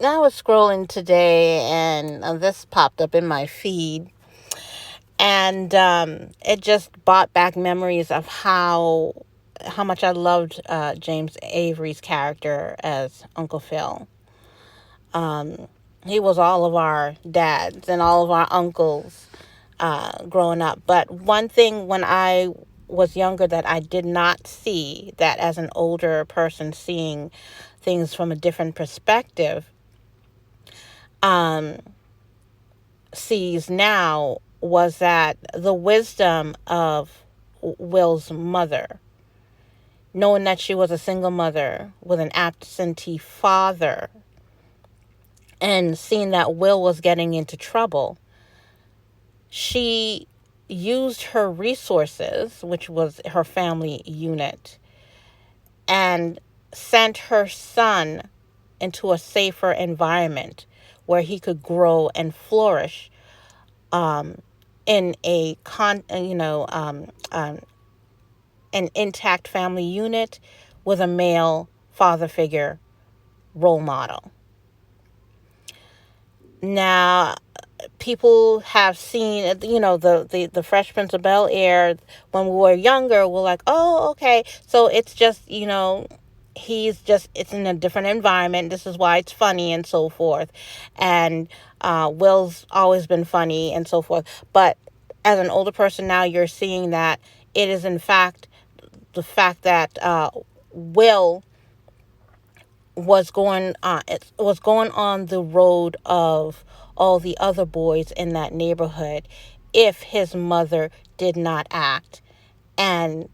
I was scrolling today and this popped up in my feed. And it just brought back memories of how much I loved James Avery's character as Uncle Phil. Um, he was all of our dads and all of our uncles growing up. But one thing when I was younger that I did not see, that as an older person seeing things from a different perspective, um, sees now, was that the wisdom of Will's mother, knowing that she was a single mother with an absentee father, and seeing that Will was getting into trouble, she used her resources, which was her family unit, and sent her son into a safer environment where he could grow and flourish, um, in an intact family unit with a male father figure role model. Now, people have seen, the Fresh Prince of Bel-Air when we were younger. We're like, oh, okay, so it's just, it's in a different environment. This is why it's funny and so forth. And Will's always been funny and so forth. But as an older person now, you're seeing that it is in fact the fact that Will was going on the road of all the other boys in that neighborhood if his mother did not act and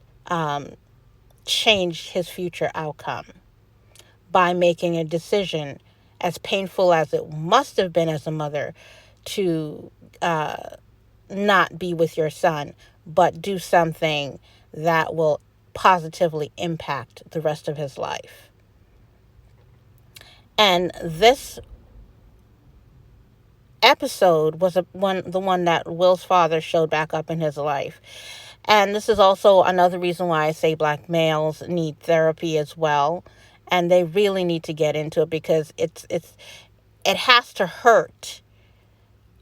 change his future outcome by making a decision, as painful as it must have been as a mother, to not be with your son, but do something that will positively impact the rest of his life. And this episode was the one that Will's father showed back up in his life. And this is also another reason why I say Black males need therapy as well. And they really need to get into it, because it has to hurt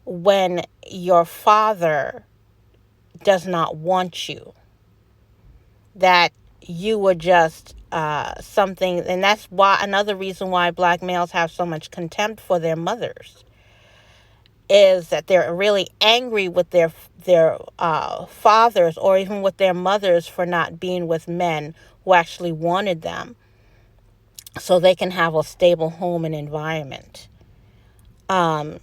when your father does not want you, that you were just something. And that's why another reason why Black males have so much contempt for their mothers, is that they're really angry with their fathers, or even with their mothers, for not being with men who actually wanted them so they can have a stable home and environment. And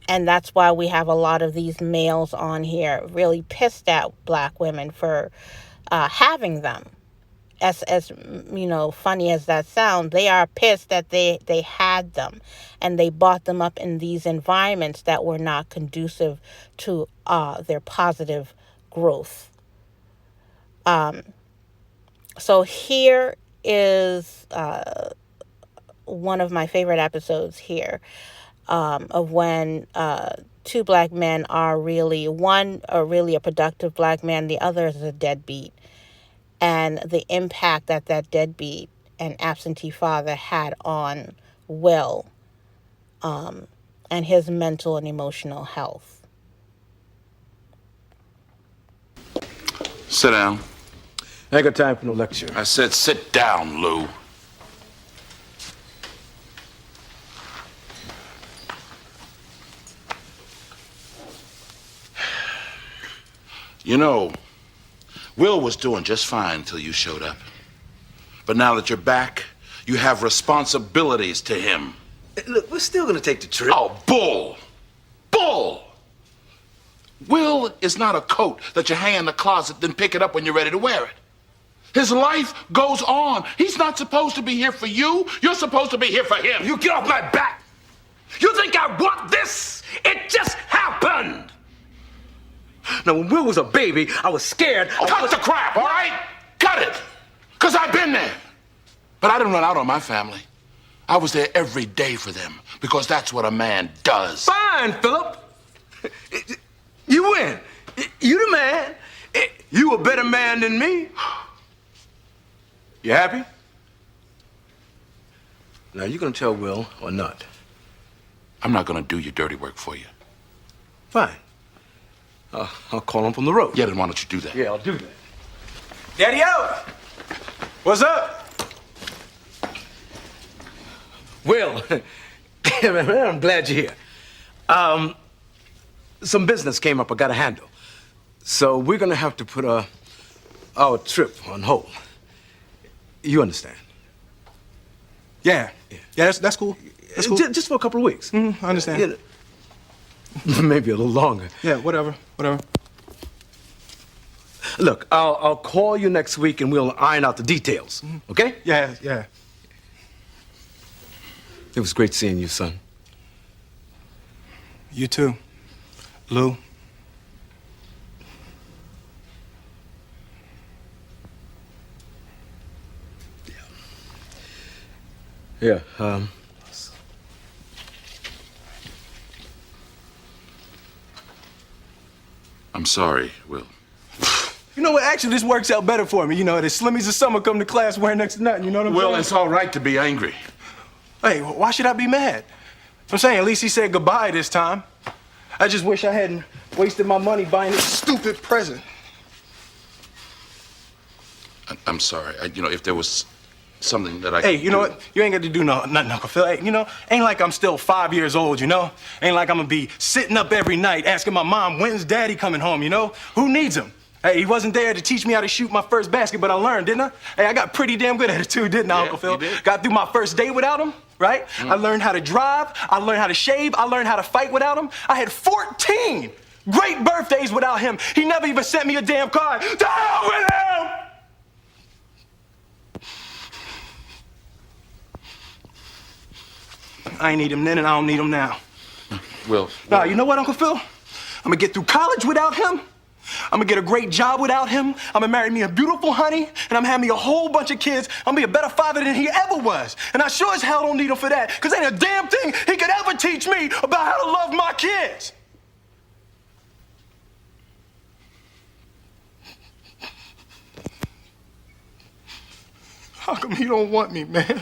that's why we have a lot of these males on here really pissed at Black women for having them. As funny as that sounds, they are pissed that they had them, and they brought them up in these environments that were not conducive to their positive growth. So here is one of my favorite episodes here, of when two Black men are really, one are really a productive Black man, the other is a deadbeat, and the impact that deadbeat and absentee father had on Will, and his mental and emotional health. Sit down. I ain't got time for no lecture. I said sit down, Lou. You know, Will was doing just fine until you showed up. But now that you're back, you have responsibilities to him. Look, we're still gonna take the trip. Oh, bull! Bull! Will is not a coat that you hang in the closet, then pick it up when you're ready to wear it. His life goes on. He's not supposed to be here for you. You're supposed to be here for him. You get off my back! You think I want this? It just happened! Now, when Will was a baby, I was scared. Oh, cut the crap, all right? Cut it! Because I've been there. But I didn't run out on my family. I was there every day for them, because that's what a man does. Fine, Philip. You win. You the man. You a better man than me. You happy? Now, you gonna tell Will or not? I'm not gonna do your dirty work for you. Fine. I'll call him from the road. Yeah, then why don't you do that? Yeah, I'll do that. Daddy-o! What's up? Will, man, I'm glad you're here. Some business came up I gotta handle. So we're gonna have to put our trip on hold. You understand? Yeah, that's cool. That's cool. Just for a couple of weeks. I understand. Maybe a little longer. Yeah, whatever. Look, I'll call you next week and we'll iron out the details. Okay? Yeah. It was great seeing you, son. You too, Lou. Yeah, I'm sorry, Will. You know what? Actually, this works out better for me. You know, the slimmies of summer come to class wearing next to nothing. You know what I'm Will, saying? it's all right to be angry. Hey, why should I be mad? I'm saying at least he said goodbye this time. I just wish I hadn't wasted my money buying this stupid present. I'm sorry. If there was something that I Hey, could you know do- what? You ain't got to do nothing, Uncle Phil. Hey, ain't like I'm still 5 years old, you know? Ain't like I'm gonna be sitting up every night asking my mom, when's Daddy coming home, you know? Who needs him? Hey, he wasn't there to teach me how to shoot my first basket, but I learned, didn't I? Hey, I got pretty damn good at it too, didn't I, Yeah, Uncle Phil? you did. Got through my first day without him, right? I learned how to drive, I learned how to shave, I learned how to fight without him. I had 14 great birthdays without him. He never even sent me a damn card. To hell with him! I ain't need him then and I don't need him now. Will. Nah, you know what, Uncle Phil? I'm gonna get through college without him. I'm gonna get a great job without him. I'm gonna marry me a beautiful honey, and I'm gonna have me a whole bunch of kids. I'm gonna be a better father than he ever was. And I sure as hell don't need him for that, because ain't a damn thing he could ever teach me about how to love my kids. How come he don't want me, man?